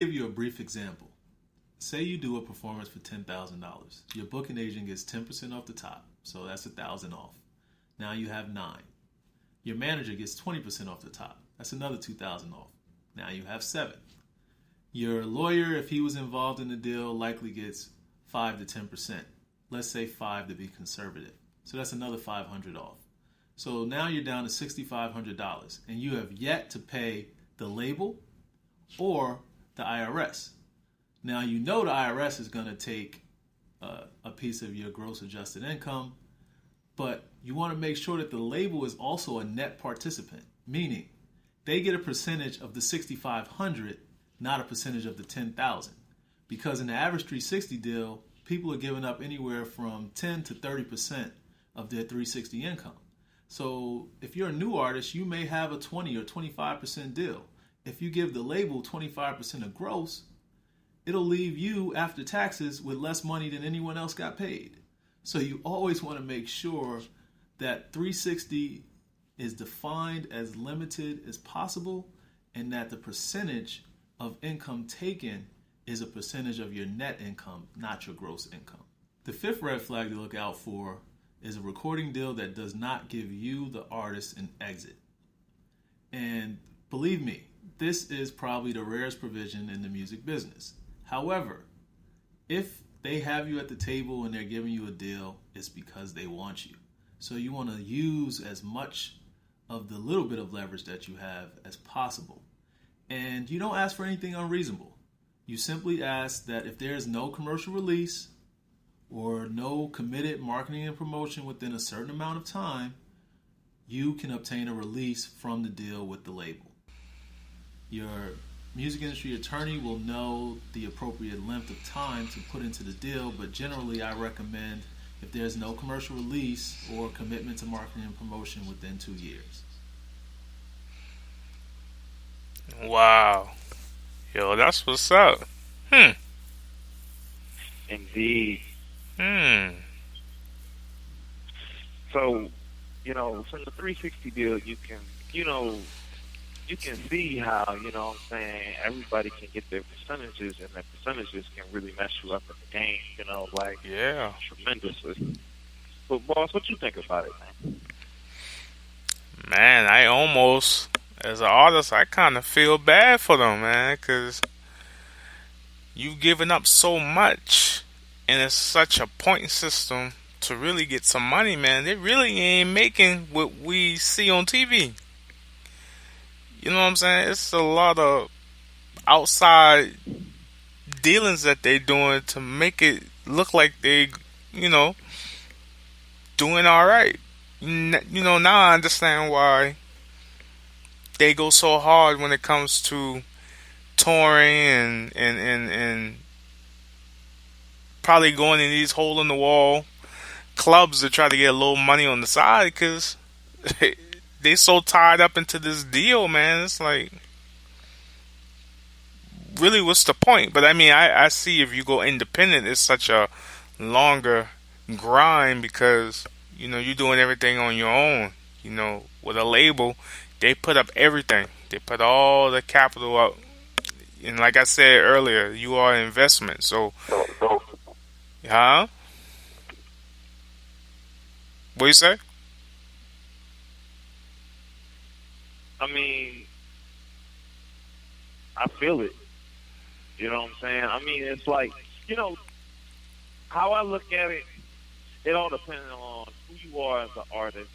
Give you a brief example. Say you do a performance for $10,000. Your booking agent gets 10% off the top, so that's 1,000 off. Now you have 9. Your manager gets 20% off the top. That's another 2,000 off. Now you have 7. Your lawyer, if he was involved in the deal, likely gets 5 to 10%. Let's say 5 to be conservative. So that's another 500 off. So now you're down to $6,500, and you have yet to pay the label or the IRS. Now you know the IRS is going to take a piece of your gross adjusted income, but you want to make sure that the label is also a net participant, meaning they get a percentage of the 6,500, not a percentage of the 10,000. Because in the average 360 deal, people are giving up anywhere from 10 to 30% of their 360 income. So if you're a new artist, you may have a 20 or 25% deal. If you give the label 25% of gross, it'll leave you after taxes with less money than anyone else got paid. So you always want to make sure that 360 is defined as limited as possible, and that the percentage of income taken is a percentage of your net income, not your gross income. The fifth red flag to look out for is a recording deal that does not give you, the artist, an exit. And believe me, this is probably the rarest provision in the music business. However, if they have you at the table and they're giving you a deal, it's because they want you. So you want to use as much of the little bit of leverage that you have as possible. And you don't ask for anything unreasonable. You simply ask that if there is no commercial release or no committed marketing and promotion within a certain amount of time, you can obtain a release from the deal with the label. Your music industry attorney will know the appropriate length of time to put into the deal, but generally I recommend if there's no commercial release or commitment to marketing and promotion within 2 years. Wow. Yo, that's what's up. Indeed. So, from the 360 deal, you can see how, what I'm saying, everybody can get their percentages, and their percentages can really mess you up in the game, Yeah. tremendously. But, boss, what you think about it, man? Man, I almost, as an artist, I kind of feel bad for them, man, because you've given up so much, and it's such a point system to really get some money, man. They really ain't making what we see on TV. You know what I'm saying? It's a lot of outside dealings that they doing to make it look like they, doing all right. Now I understand why they go so hard when it comes to touring and probably going in these hole in the wall clubs to try to get a little money on the side, because they so tied up into this deal, man. It's like, really, what's the point? But I mean, I see if you go independent, it's such a longer grind because, you're doing everything on your own. With a label, they put up everything. They put all the capital up. And like I said earlier, you are an investment. So, huh? What you say? I mean, I feel it. You know what I'm saying? I mean, it's like, how I look at it, it all depends on who you are as an artist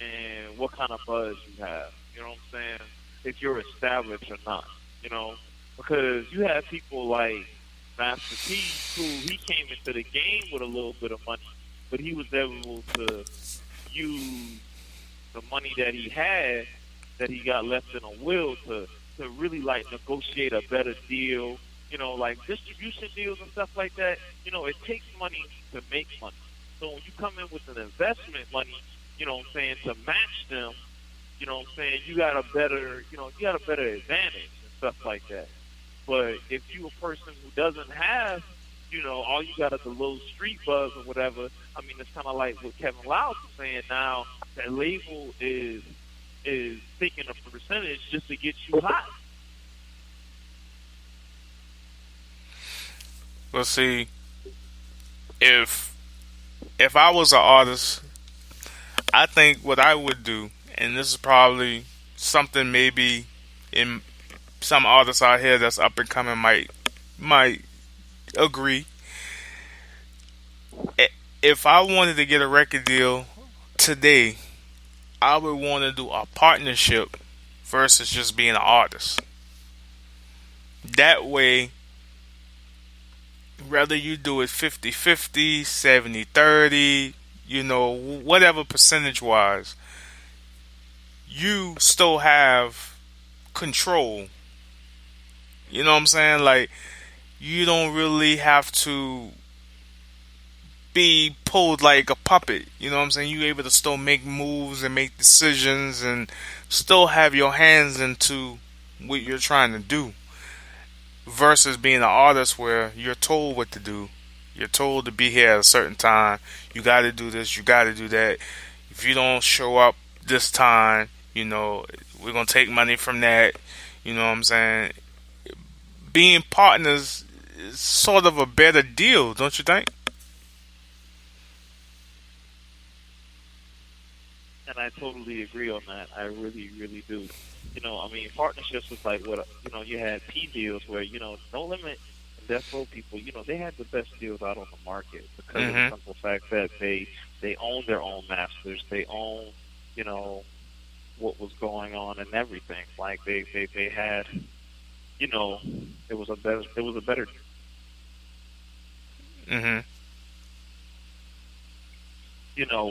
and what kind of buzz you have. You know what I'm saying? If you're established or not, because you have people like Master P, who he came into the game with a little bit of money, but he was able to use the money that he had, that he got left in a will, to really like negotiate a better deal, like distribution deals and stuff like that. It takes money to make money. So when you come in with an investment money, to match them, you got a better, advantage and stuff like that. But if you a person who doesn't have, all you got is a little street buzz or whatever, I mean, it's kind of like what Kevin Lyles was saying now, that label is taking a percentage just to get you hot. Well, see, if I was an artist, I think what I would do, and this is probably something maybe in some artists out here that's up and coming might agree. If I wanted to get a record deal today, I would want to do a partnership versus just being an artist. That way, whether you do it 50-50, 70-30, whatever percentage wise, you still have control. You know what I'm saying? Like, you don't really have to be pulled like a puppet. You know what I'm saying? You're able to still make moves and make decisions and still have your hands into what you're trying to do. Versus being an artist where you're told what to do. You're told to be here at a certain time. You got to do this. You got to do that. If you don't show up this time, we're going to take money from that. You know what I'm saying? Being partners is sort of a better deal, don't you think? And I totally agree on that. I really, really do. Partnerships was like what you had P deals where No Limit and Death Row people, they had the best deals out on the market because of the simple fact that they own their own masters, they own what was going on and everything. Like they had it was a better.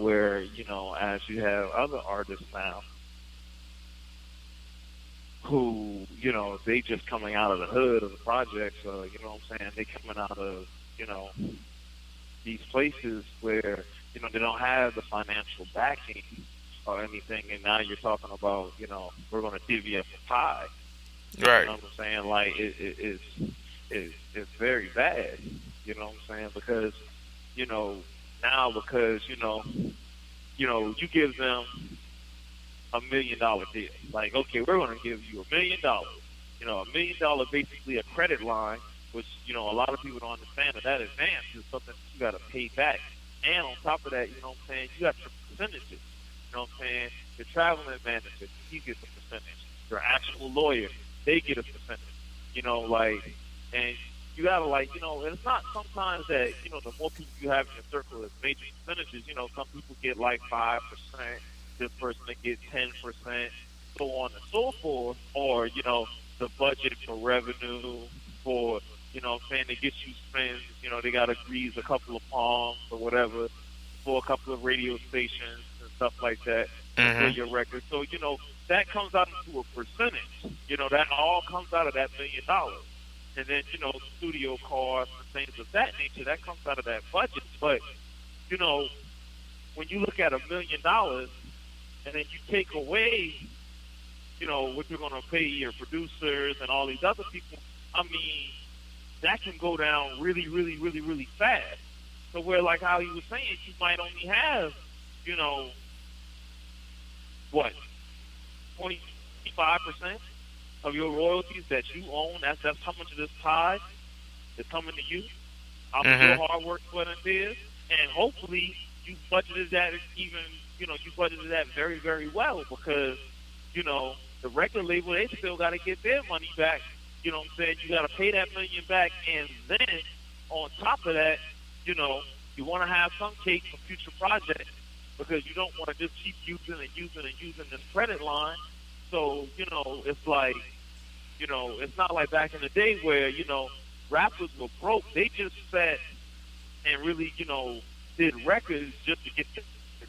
Where as you have other artists now who, they just coming out of the hood of the projects, they coming out of, these places where, they don't have the financial backing or anything, and now you're talking about, we're going to divvy up the pie. Right. You know what I'm saying? Like, it's very bad, you know what I'm saying? Because, now because, you give them $1 million deal. Like, okay, we're going to give you $1 million. $1 million basically a credit line, which, a lot of people don't understand that advance is something you got to pay back. And on top of that, you got your percentages. Your traveling manager, he gets a percentage. Your actual lawyer, they get a percentage. And you gotta and it's not sometimes that, the more people you have in your circle as major percentages, some people get like 5%, this person to get 10%, so on and so forth, or, the budget for revenue for, to get you spins, they gotta grease a couple of palms or whatever for a couple of radio stations and stuff like that for your record. So, that comes out into a percentage. That all comes out of that $1 million. And then, studio costs and things of that nature, that comes out of that budget. But, when you look at $1 million and then you take away, what you're going to pay your producers and all these other people, that can go down really, really, really, really fast. So where, like how he was saying, you might only have, 25% of your royalties that you own. That's how much of this pie is coming to you. How much your hard work, sweat, and tears. And hopefully you budgeted that you budgeted that very, very well because, the record label, they still got to get their money back. You know what I'm saying? You got to pay that $1 million back. And then on top of that, you want to have some cake for future projects because you don't want to just keep using this credit line. So, it's like, it's not like back in the day where, rappers were broke. They just sat and really, did records just to get their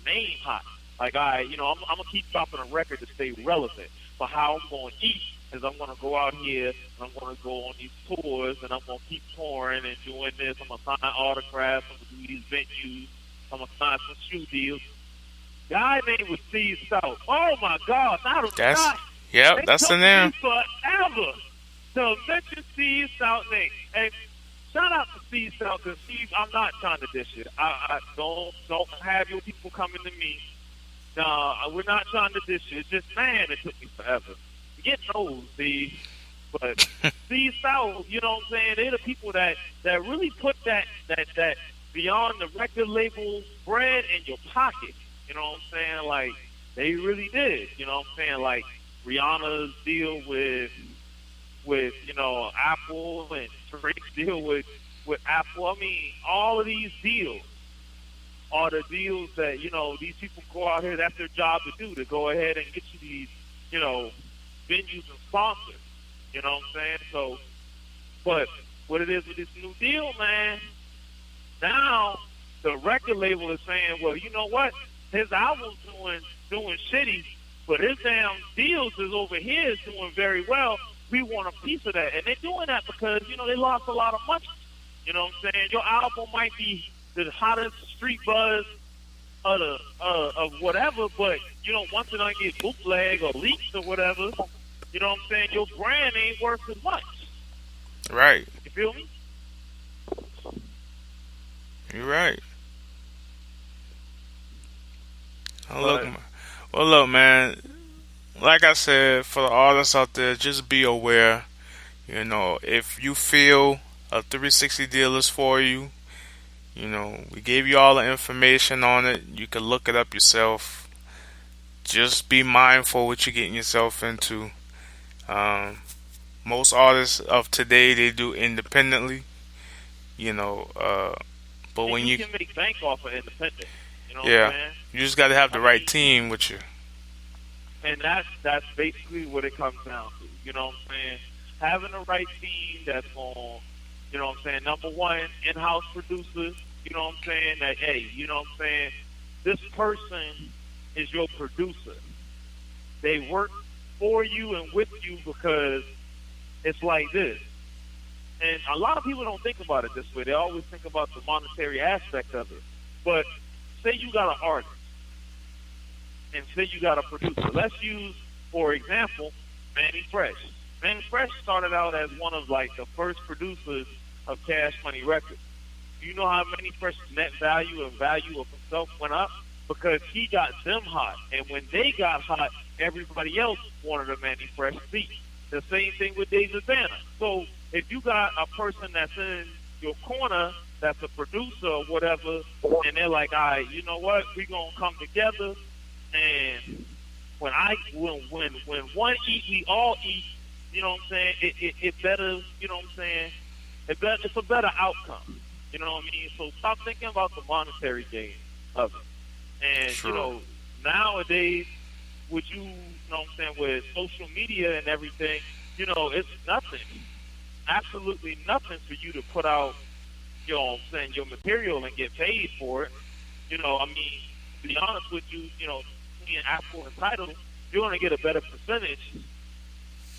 name hot. Like, I'm going to keep dropping a record to stay relevant. But how I'm going to eat is I'm going to go out here and I'm going to go on these tours and I'm going to keep touring and doing this. I'm going to sign autographs. I'm going to do these venues. I'm going to sign some shoe deals. Guy name was Steve South. Oh, my God. That's the name. Forever to mention Steve South name. And shout out to Steve South because Steve, I'm not trying to dish it. I don't have your people coming to me. No, we're not trying to dish it. It's just, man, it took me forever. You're getting old, Steve. But C South, you know what I'm saying? They're the people that really put that beyond the record label bread in your pocket. You know what I'm saying? Like, they really did. You know what I'm saying? Like, Rihanna's deal with Apple, and Drake's deal with Apple. I mean, all of these deals are the deals that, these people go out here, that's their job to do, to go ahead and get you these, venues and sponsors. You know what I'm saying? So, but what it is with this new deal, man, now the record label is saying, well, you know what? His album's doing shitty, but his damn deals is over here is doing very well. We want a piece of that. And they're doing that because, they lost a lot of money. You know what I'm saying? Your album might be the hottest street buzz of whatever, but, once it don't get bootleg or leaked or whatever, you know what I'm saying, your brand ain't worth as much. Right. You feel me? You're right. Look, man. Like I said, for the artists out there, just be aware. If you feel a 360 deal is for you, we gave you all the information on it. You can look it up yourself. Just be mindful what you're getting yourself into. Most artists of today, they do independently. But when you can make bank off of independent, what I'm saying? You just got to have the right team with you. And that's basically what it comes down to. You know what I'm saying? Having the right team that's on, number one, in-house producers, you know what I'm saying? That, hey, you know what I'm saying? This person is your producer. They work for you and with you because it's like this. And a lot of people don't think about it this way. They always think about the monetary aspect of it. But say you got an artist and say you got a producer. Let's use, for example, Manny Fresh. Manny Fresh started out as one of, the first producers of Cash Money Records. Do you know how Manny Fresh's net value and value of himself went up? Because he got them hot. And when they got hot, everybody else wanted a Manny Fresh beat. The same thing with David Banner. So if you got a person that's in your corner that's a producer or whatever, and they're like, all right, you know what, we're going to come together, and when one eat, we all eat, you know what I'm saying, it better, you know what I'm saying, it's a better outcome, you know what I mean? So stop thinking about the monetary gain of it. And, True. Nowadays, with you know what I'm saying, with social media and everything, it's nothing, absolutely nothing for you to put out, you know what I'm saying, your material and get paid for it. To be honest with you, being Apple and Tidal, you're going to get a better percentage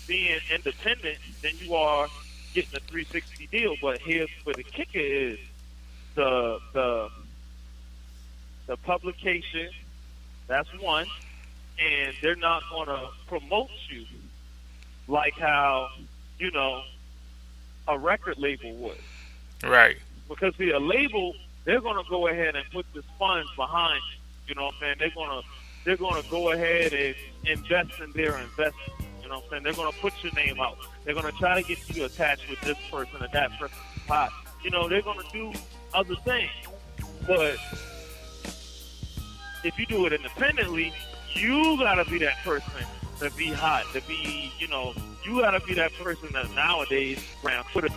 being independent than you are getting a 360 deal. But here's where the kicker is: the publication. That's one, and they're not going to promote you like how a record label would. Right. Because a label, they're going to go ahead and put this funds behind you. You know what I'm saying? They're going to go ahead and invest in their investment. You know what I'm saying? They're going to put your name out. They're going to try to get you attached with this person or that person's pot. They're going to do other things. But if you do it independently, you got to be that person to be hot, to be, you got to be that person that nowadays around Twitter